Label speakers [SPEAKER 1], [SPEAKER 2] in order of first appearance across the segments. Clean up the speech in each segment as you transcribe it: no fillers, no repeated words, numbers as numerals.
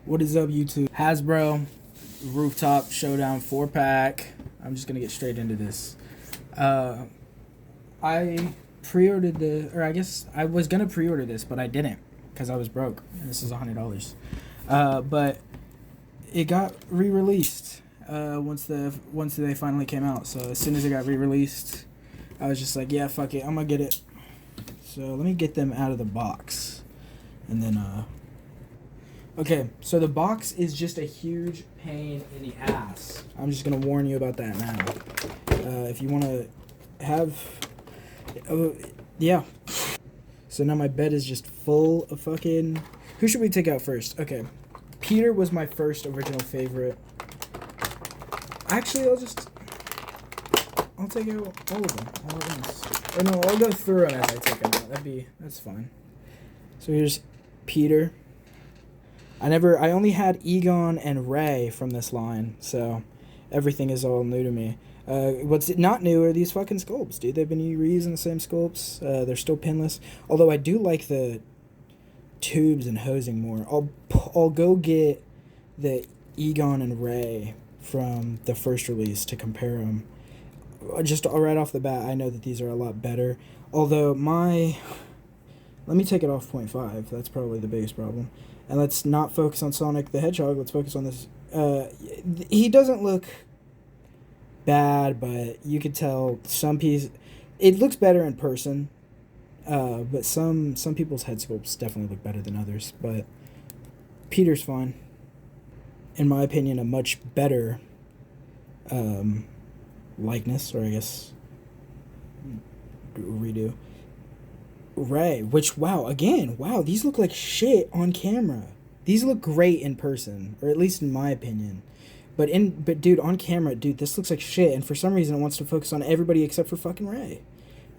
[SPEAKER 1] What is up, YouTube? Hasbro Rooftop Showdown 4-pack. I'm just gonna get straight into this. I pre-ordered I guess I was gonna pre-order this, but I didn't because I was broke. And this is $100. But it got re-released once they finally came out. So as soon as it got re-released, I was just like, yeah, fuck it, I'm gonna get it. So let me get them out of the box, and then okay, so the box is just a huge pain in the ass. I'm just going to warn you about that now. If you want to have... yeah. So now my bed is just full of fucking... Who should we take out first? Okay. Peter was my first original favorite. Actually, I'll take out all of them all at once. Or no, I'll go through them as I take them out. That's fine. So here's Peter. I only had Egon and Ray from this line, so everything is all new to me. What's not new are these fucking sculpts, dude. They've been reusing the same sculpts. They're still pinless, although I do like the tubes and hosing more. I'll go get the Egon and Ray from the first release to compare them. Just right off the bat, I know that these are a lot better. Although let me take it off 0.5. That's probably the biggest problem. And let's not focus on Sonic the Hedgehog. Let's focus on this. He doesn't look bad, but you could tell it looks better in person. But some people's head sculpts definitely look better than others. But Peter's fine. In my opinion, a much better likeness, or I guess redo. Ray, which, wow, these look like shit on camera. These look great in person, or at least in my opinion. But dude, on camera, dude, this looks like shit, and for some reason it wants to focus on everybody except for fucking Ray.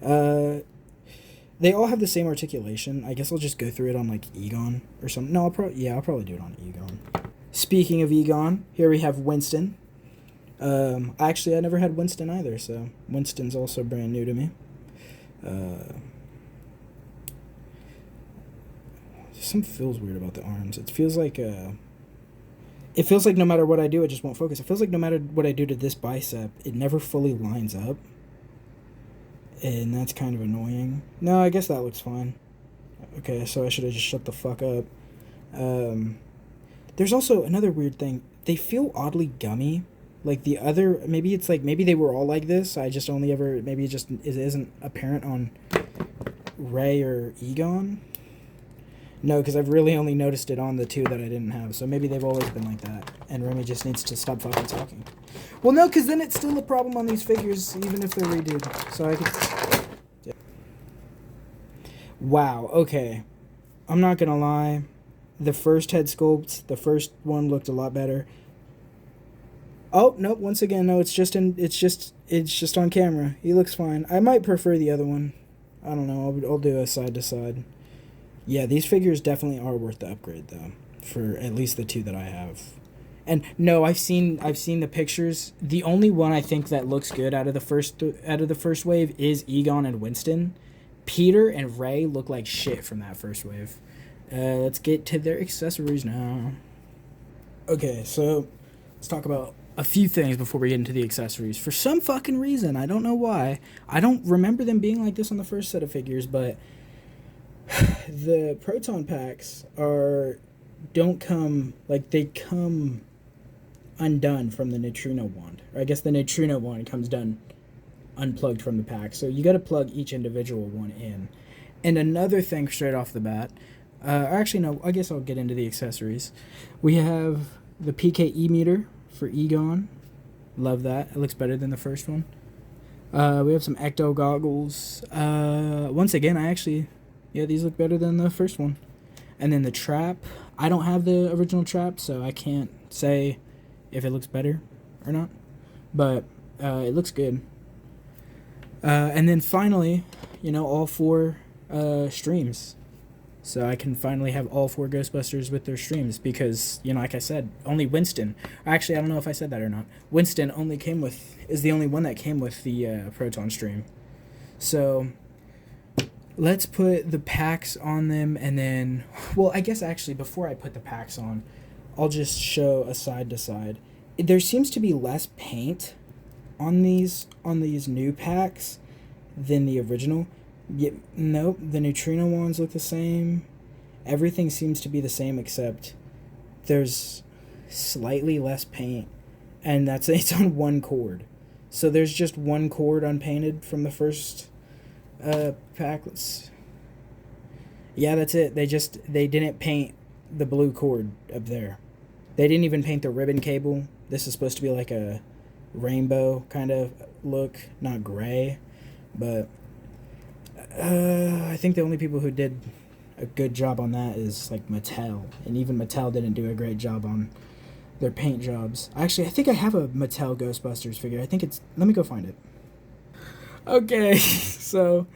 [SPEAKER 1] They all have the same articulation. I guess I'll just go through it on, like, Egon or something. No, I'll probably do it on Egon. Speaking of Egon, here we have Winston. Actually, I never had Winston either, so Winston's also brand new to me. Something feels weird about the arms. It feels like no matter what I do, it just won't focus. It feels like no matter what I do to this bicep, it never fully lines up. And that's kind of annoying. No, I guess that looks fine. Okay, so I should have just shut the fuck up. There's also another weird thing. They feel oddly gummy. Like the other, maybe they were all like this. Maybe it isn't apparent on Ray or Egon. No, because I've really only noticed it on the two that I didn't have. So maybe they've always been like that. And Remy just needs to stop fucking talking. Well, no, because then it's still a problem on these figures, even if they're redoed. So I could... Yeah. Wow, okay. I'm not going to lie. The first head sculpt, the first one looked a lot better. Oh, nope, once again, no, it's just on camera. He looks fine. I might prefer the other one. I don't know, I'll do a side to side. Yeah, these figures definitely are worth the upgrade, though, for at least the two that I have. And no, I've seen the pictures. The only one I think that looks good out of the first wave is Egon and Winston. Peter and Ray look like shit from that first wave. Let's get to their accessories now. Okay, so let's talk about a few things before we get into the accessories. For some fucking reason, I don't know why, I don't remember them being like this on the first set of figures, but the proton packs don't come, like, they come undone from the neutrino wand. Or I guess the neutrino wand comes done unplugged from the pack. So you got to plug each individual one in. And another thing straight off the bat, actually no, I guess I'll get into the accessories. We have the PKE meter for Egon. Love that. It looks better than the first one. We have some ecto goggles. Once again, yeah, these look better than the first one. And then the trap. I don't have the original trap, so I can't say if it looks better or not. But it looks good. And then finally, all four streams. So I can finally have all four Ghostbusters with their streams because, like I said, only Winston. Actually, I don't know if I said that or not. Winston is the only one that came with the Proton stream. So let's put the packs on them, and then, well, I guess actually before I put the packs on, I'll just show a side to side. There seems to be less paint on these new packs than the original. Nope, the neutrino ones look the same. Everything seems to be the same except there's slightly less paint, and it's on one cord. So there's just one cord unpainted from the first pack. Yeah, that's it. They didn't paint the blue cord up there. They didn't even paint the ribbon cable. This is supposed to be like a rainbow kind of look, not gray, but I think the only people who did a good job on that is like Mattel, and even Mattel didn't do a great job on their paint jobs. Actually, I think I have a Mattel Ghostbusters figure. I think it's... Let me go find it. Okay, so...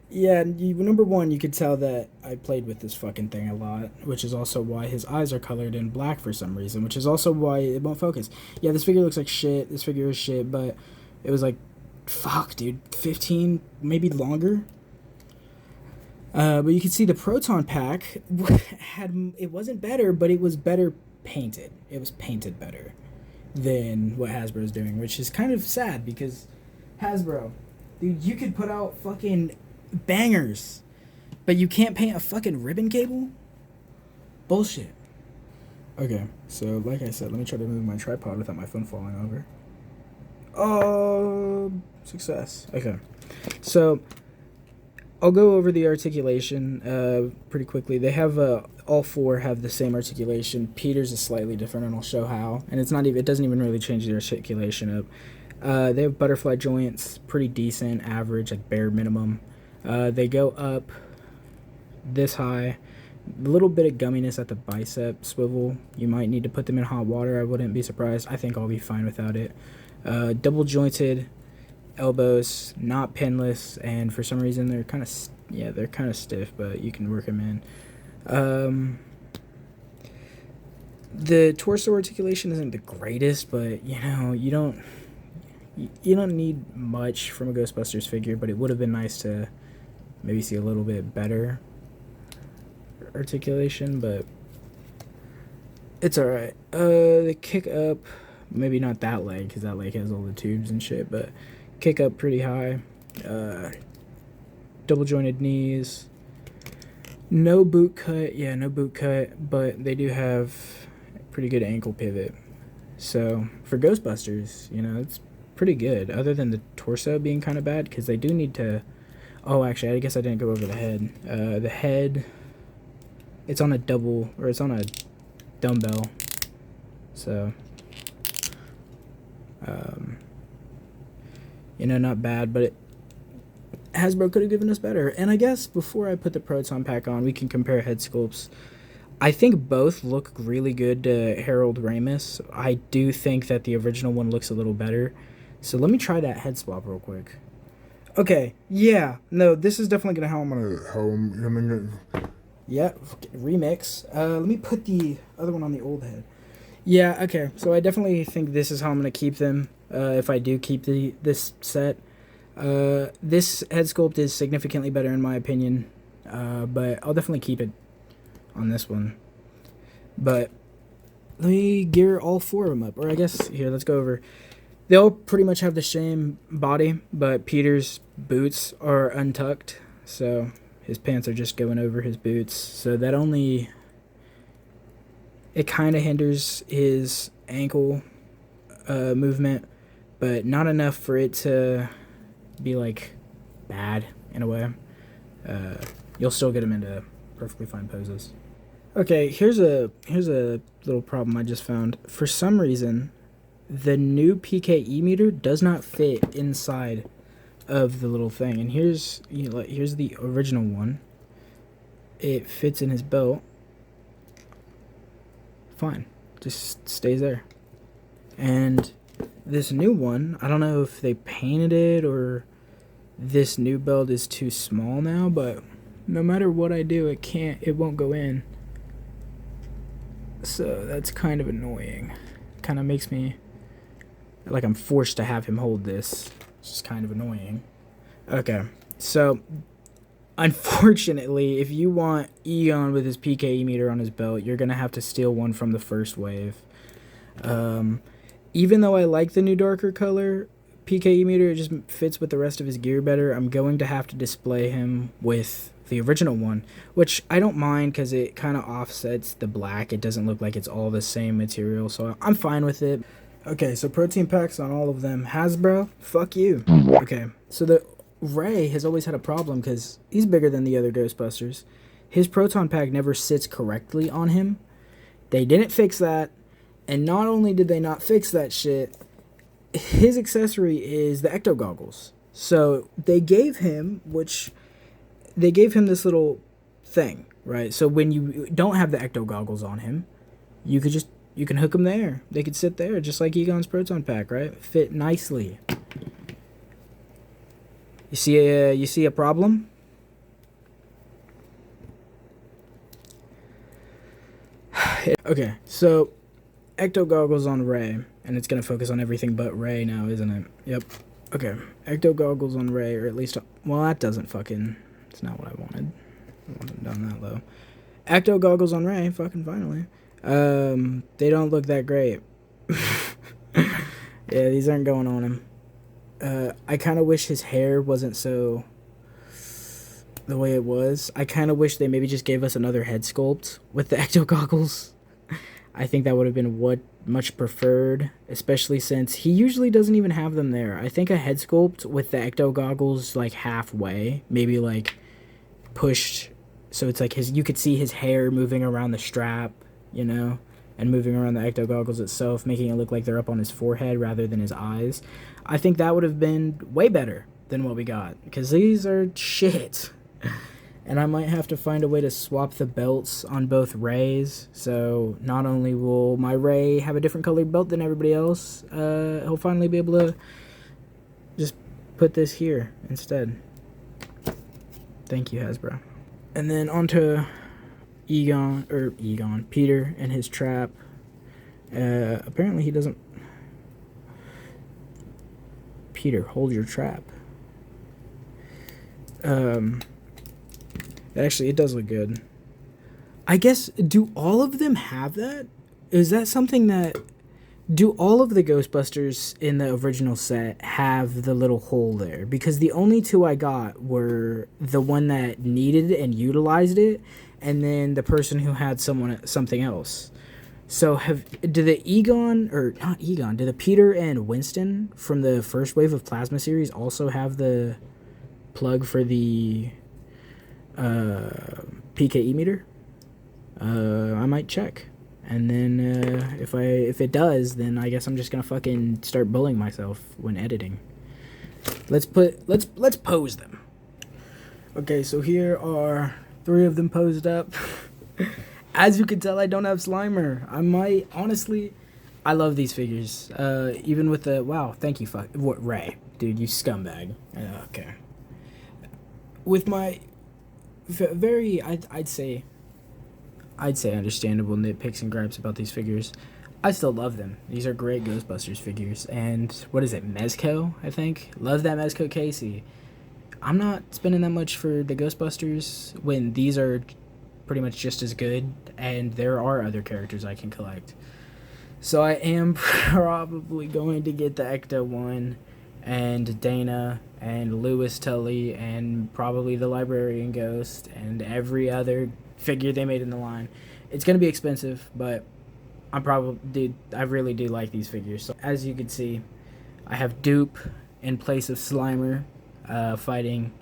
[SPEAKER 1] Yeah, number one, you could tell that I played with this fucking thing a lot, which is also why his eyes are colored in black for some reason, which is also why it won't focus. Yeah, this figure looks like shit. This figure is shit, but it was like... Fuck, dude. 15, maybe longer? But you can see the Proton pack it wasn't better, but it was better painted. It was painted better than what Hasbro's doing, which is kind of sad because Hasbro, dude, you could put out fucking bangers, but you can't paint a fucking ribbon cable? Bullshit. Okay, so like I said, let me try to move my tripod without my phone falling over. Oh, success. Okay, so I'll go over the articulation pretty quickly. They have all four have the same articulation. Peter's is slightly different, and I'll show how. And it doesn't even really change the articulation up. They have butterfly joints, pretty decent, average, like bare minimum. They go up this high. A little bit of gumminess at the bicep swivel. You might need to put them in hot water. I wouldn't be surprised. I think I'll be fine without it. Double jointed elbows, not pinless, and for some reason they're kind of stiff, but you can work them in. The torso articulation isn't the greatest, but you don't need much from a Ghostbusters figure, but it would have been nice to maybe see a little bit better articulation, but it's alright. The kick up, maybe not that leg, because that leg has all the tubes and shit, but kick up pretty high. Double jointed knees. No boot cut. Yeah, no boot cut, but they do have a pretty good ankle pivot. So for Ghostbusters, it's pretty good, other than the torso being kind of bad, because they do need to... Oh, actually, I guess I didn't go over the head. The head, it's on a dumbbell. So, not bad, but Hasbro could have given us better. And I guess before I put the Proton pack on, we can compare head sculpts. I think both look really good to Harold Ramis. I do think that the original one looks a little better. So let me try that head swap real quick. Okay, yeah, no, this is definitely gonna how I'm gonna... Yeah, remix. Let me put the other one on the old head. Yeah, okay, so I definitely think this is how I'm gonna keep them, if I do keep this set. This head sculpt is significantly better in my opinion, but I'll definitely keep it on this one. But let me gear all four of them up, or I guess, here, let's go over... They all pretty much have the same body, but Peter's boots are untucked, so his pants are just going over his boots. So it kind of hinders his ankle movement, but not enough for it to be like bad in a way. You'll still get him into perfectly fine poses. Okay, here's a little problem I just found. For some reason, the new PKE meter does not fit inside of the little thing. And here's the original one. It fits in his belt. Fine. Just stays there. And this new one, I don't know if they painted it or this new belt is too small now, but no matter what I do, it won't go in. So that's kind of annoying. Kind of makes me like I'm forced to have him hold this. It's just kind of annoying. Okay, so Unfortunately, if you want Egon with his PKE meter on his belt, you're going to have to steal one from the first wave. Even though I like the new darker color PKE meter, it just fits with the rest of his gear better, I'm going to have to display him with the original one, which I don't mind because it kind of offsets the black. It doesn't look like it's all the same material, so I'm fine with it. Okay, so protein packs on all of them. Hasbro, fuck you. Okay, so the Ray has always had a problem because he's bigger than the other Ghostbusters. His proton pack never sits correctly on him. They didn't fix that, and not only did they not fix that shit, his accessory is the ecto goggles. So they gave him this little thing, right? So when you don't have the ecto goggles on him, you can hook them there. They could sit there just like Egon's proton pack, right? Fit nicely. You see a problem? Okay, so ecto goggles on Ray, and it's gonna focus on everything but Ray now, isn't it? Yep. Okay, ecto goggles on Ray, or at least, well, that doesn't fucking. It's not what I wanted. I wanted down that low. Ecto goggles on Ray, fucking finally. They don't look that great. Yeah, these aren't going on him. I kind of wish his hair wasn't so the way it was. I kind of wish they maybe just gave us another head sculpt with the ecto goggles. I think that would have been what much preferred, especially since he usually doesn't even have them there. I think a head sculpt with the ecto goggles like halfway, maybe like pushed so it's like you could see his hair moving around the strap, you know, and moving around the ecto goggles itself, making it look like they're up on his forehead rather than his eyes. I think that would have been way better than what we got, because these are shit. And I might have to find a way to swap the belts on both Rays, so not only will my Ray have a different colored belt than everybody else, he'll finally be able to just put this here instead. Thank you, Hasbro. And then onto Peter and his trap. Apparently he doesn't... Peter, hold your trap. Actually, it does look good. I guess, do all of them have that? Is that something that... Do all of the Ghostbusters in the original set have the little hole there? Because the only two I got were the one that needed and utilized it, and then the person who had something else. So do the Peter and Winston from the first wave of Plasma series also have the plug for the PKE meter? I might check. And then if it does, then I guess I'm just gonna fucking start bullying myself when editing. Let's pose them. Okay, so here are 3 of them posed up. As you can tell, I don't have Slimer. I might, honestly, I love these figures. Even with the, wow, thank you, Ray. Dude, you scumbag. Okay. With my very, I'd say understandable nitpicks and gripes about these figures, I still love them. These are great Ghostbusters figures. And what is it, Mezco, I think? Love that Mezco Casey. I'm not spending that much for the Ghostbusters when these are pretty much just as good, and there are other characters I can collect. So I am probably going to get the Ecto one, and Dana, and Lewis Tully, and probably the Librarian Ghost, and every other figure they made in the line. It's going to be expensive, but I really do like these figures. So as you can see, I have Dupe in place of Slimer, fighting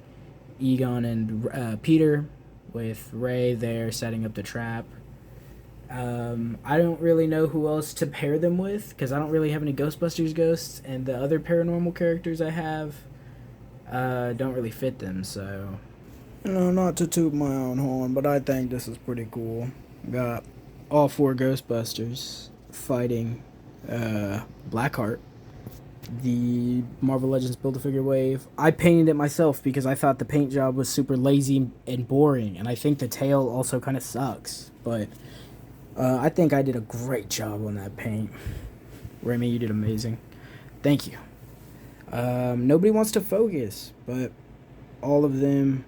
[SPEAKER 1] Egon and Peter, with Ray there setting up the trap. I don't really know who else to pair them with, because I don't really have any Ghostbusters ghosts, and the other paranormal characters I have don't really fit them, so... You know, not to toot my own horn, but I think this is pretty cool. Got all 4 Ghostbusters fighting Blackheart, the Marvel Legends Build-A-Figure wave. I painted it myself because I thought the paint job was super lazy and boring, and I think the tail also kind of sucks, but I think I did a great job on that paint. Remy, you did amazing. Thank you. Nobody wants to focus, but all of them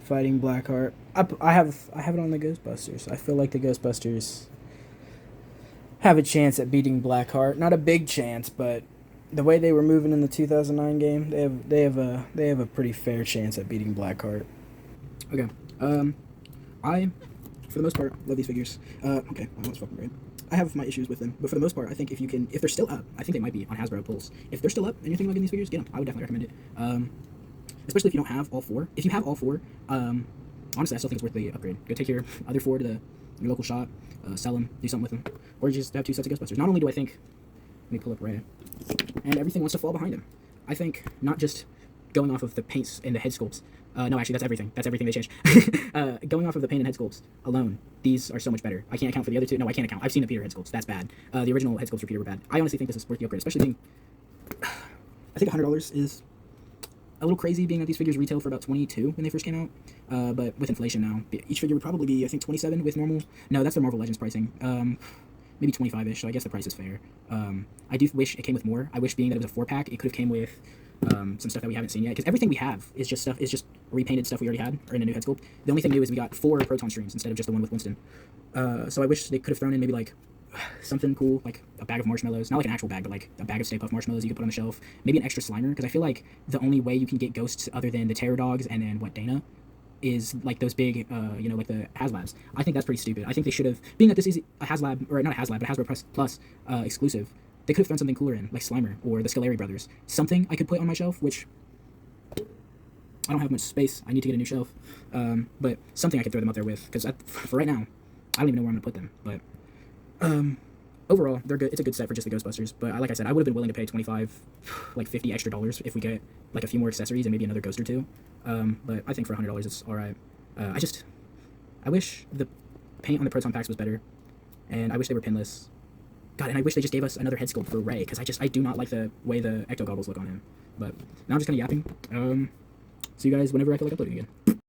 [SPEAKER 1] fighting Blackheart. I have it on the Ghostbusters. I feel like the Ghostbusters have a chance at beating Blackheart. Not a big chance, but the way they were moving in the 2009 game, they have a pretty fair chance at beating Blackheart. Okay. I, for the most part, love these figures. Okay, well, that's fucking great. I have my issues with them, but for the most part, I think if they're still up, I think they might be on Hasbro Pulse. If they're still up and you're thinking about getting these figures, get them. I would definitely recommend it. Especially if you don't have all four. If you have all four, honestly, I still think it's worth the upgrade. Go take your other four to your local shop, sell them, do something with them, or you just have 2 sets of Ghostbusters. Not only do I think, let me pull up Ray, and everything wants to fall behind him. I think not just going off of the paints and the head sculpts. No, actually, that's everything. That's everything they changed. Going off of the paint and head sculpts alone, these are so much better. I can't account for the other two. No, I can't account. I've seen the Peter head sculpts. That's bad. The original head sculpts for Peter were bad. I honestly think this is worth the upgrade, especially being... I think $100 is a little crazy, being that these figures retail for about $22 when they first came out. But with inflation now, each figure would probably be, I think, $27 with normal... No, that's the Marvel Legends pricing. Maybe 25-ish, so I guess the price is fair. I do wish it came with more. I wish, being that it was a 4-pack, it could have came with... some stuff that we haven't seen yet, because everything we have is just repainted stuff we already had, or in a new head sculpt. The only thing new is we got 4 proton streams instead of just the one with Winston. So I wish they could have thrown in maybe like something cool, like a bag of marshmallows, not like an actual bag, but like a bag of Stay Puft marshmallows you could put on the shelf. Maybe an extra Slimer, because I feel like the only way you can get ghosts other than the Terror Dogs and then Dana is like those big, like the HasLabs. I think that's pretty stupid. I think they should have, being that this is a HasLab, or not a HasLab, but Hasbro Plus exclusive. They could have thrown something cooler in, like Slimer or the Scolari brothers. Something I could put on my shelf, which I don't have much space. I need to get a new shelf. But something I could throw them up there with, because for right now, I don't even know where I'm going to put them. But overall, they're good. It's a good set for just the Ghostbusters. But like I said, I would have been willing to pay $25, like $50 extra if we get like a few more accessories and maybe another ghost or two. But I think for $100, it's all right. I wish the paint on the Proton packs was better, and I wish they were pinless. God, and I wish they just gave us another head sculpt for Ray, because I do not like the way the ecto goggles look on him. But now I'm just kind of yapping. See you guys whenever I feel like uploading again.